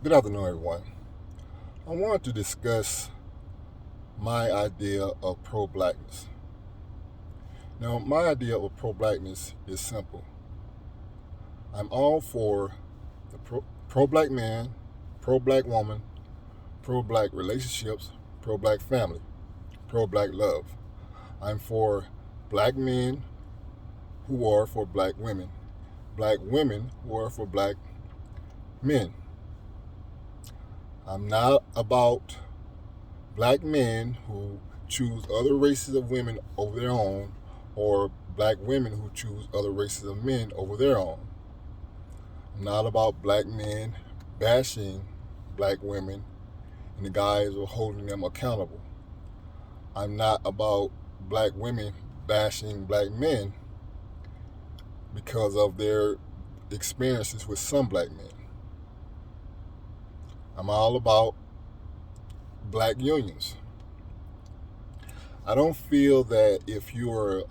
Good afternoon, everyone. I wanted to discuss my idea of pro blackness. Now, my idea of pro blackness is simple. I'm all for the pro black man, pro black woman, pro black relationships, pro black family, pro black love. I'm for black men who are for black women who are for black men. I'm not about black men who choose other races of women over their own, or black women who choose other races of men over their own. I'm not about black men bashing black women and the guys are holding them accountable. I'm not about black women bashing black men because of their experiences with some black men. I'm all about black unions. I don't feel that if you're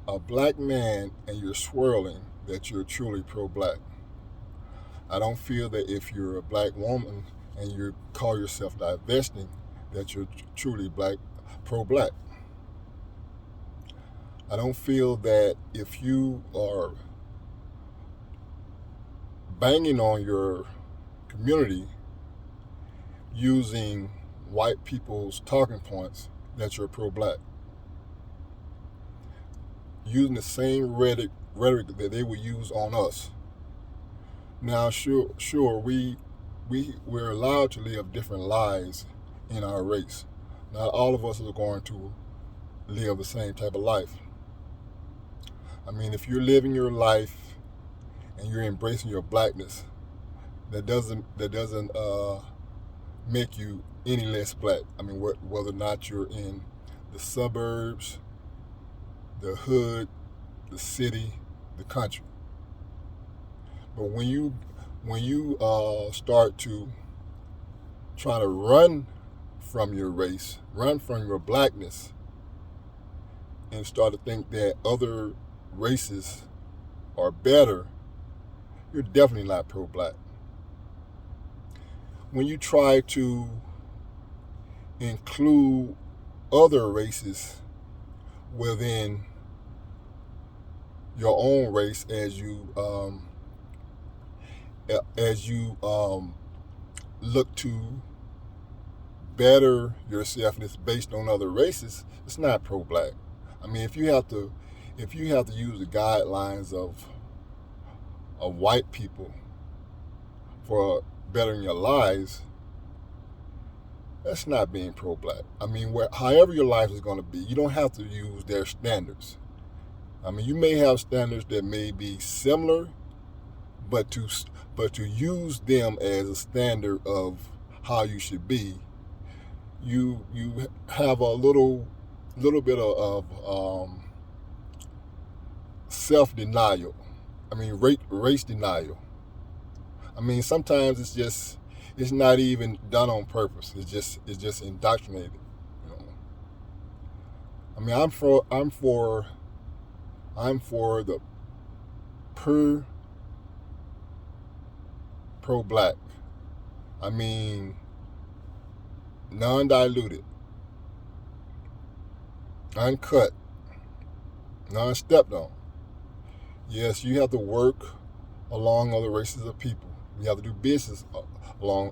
a black man and you're swirling, that you're truly pro-black. I don't feel that if you're a black woman and you call yourself divesting, that you're truly pro-black. I don't feel that if you are banging on your community using white people's talking points, that you're pro-black. Using the same rhetoric that they would use on us. Now, sure, we're allowed to live different lives in our race. Not all of us are going to live the same type of life. I mean, if you're living your life and you're embracing your blackness, that doesn't make you any less black. I mean, whether or not you're in the suburbs, the hood, the city, the country. But when you start to try to run from your race, run from your blackness, and start to think that other races are better, you're definitely not pro-black. When you try to include other races within your own race as you look to better yourself and it's based on other races, it's not pro-black. I mean, if you have to use the guidelines of white people for bettering your lives, that's not being pro-black. I mean, however your life is going to be, you don't have to use their standards. I mean, you may have standards that may be similar, but to use them as a standard of how you should be, you have a little bit of self denial. I mean, race denial. I mean, sometimes it's not even done on purpose. It's just indoctrinated. You know? I mean, I'm for the pure pro-black. I mean, non-diluted, uncut, non-stepped on. Yes, you have to work along other races of people. You have to do business along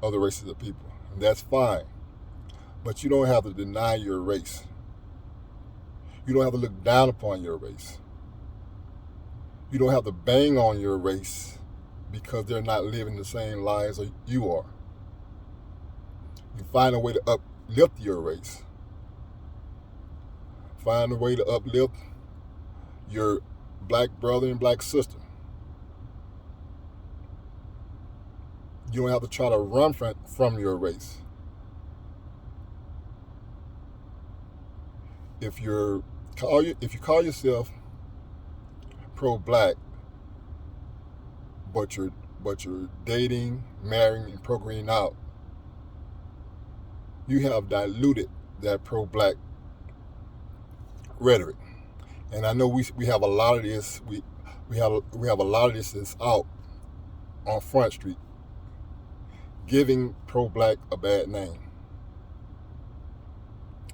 other races of people. And that's fine. But you don't have to deny your race. You don't have to look down upon your race. You don't have to bang on your race because they're not living the same lives you are. You find a way to uplift your race. Find a way to uplift your black brother and black sister. You don't have to try to run from your race. If you call yourself pro-black, but you're dating, marrying, and procreating out, you have diluted that pro-black rhetoric. And I know we have a lot of this. We have a lot of this that's out. on Front Street, giving pro-black a bad name.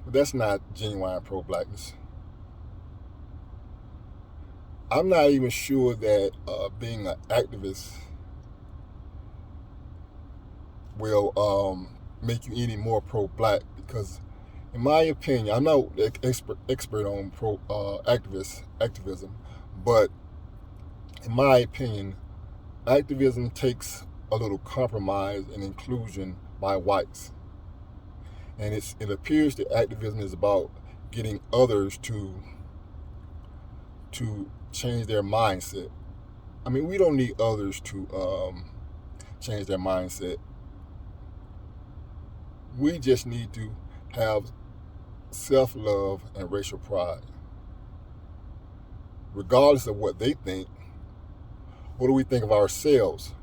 But that's not genuine pro-blackness. I'm not even sure that being an activist will make you any more pro-black, because in my opinion, I'm not an expert on activism, but in my opinion, activism takes a little compromise and inclusion by whites. And it appears that activism is about getting others to change their mindset. I mean, we don't need others to change their mindset. We just need to have self-love and racial pride. Regardless of what they think, what do we think of ourselves?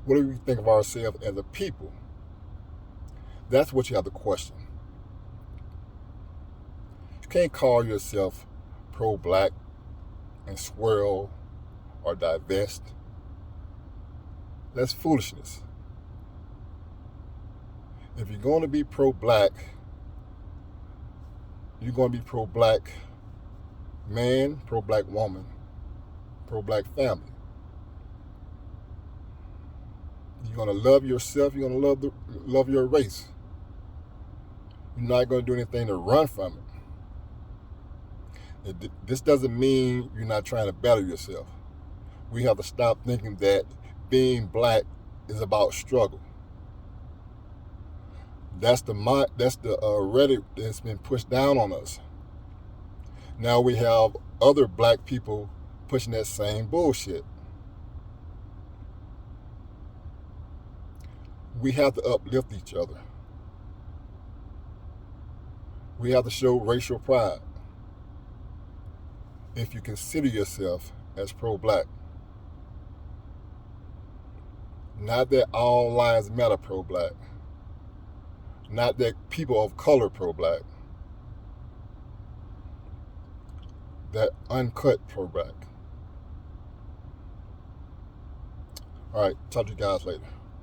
What do we think of ourselves as a people? That's what you have to question. You can't call yourself pro-black and swirl or divest. That's foolishness. If you're going to be pro-black, you're going to be pro-black man, pro-black woman, pro-black family. You're going to love yourself. You're going to love your race. You're not going to do anything to run from it. This doesn't mean you're not trying to better yourself. We have to stop thinking that being black is about struggle. That's the rhetoric that's been pushed down on us. Now we have other black people pushing that same bullshit. We have to uplift each other. We have to show racial pride. If you consider yourself as pro-black. Not that all lives matter pro-black. Not that people of color pro-black. That uncut pro-black. All right, talk to you guys later.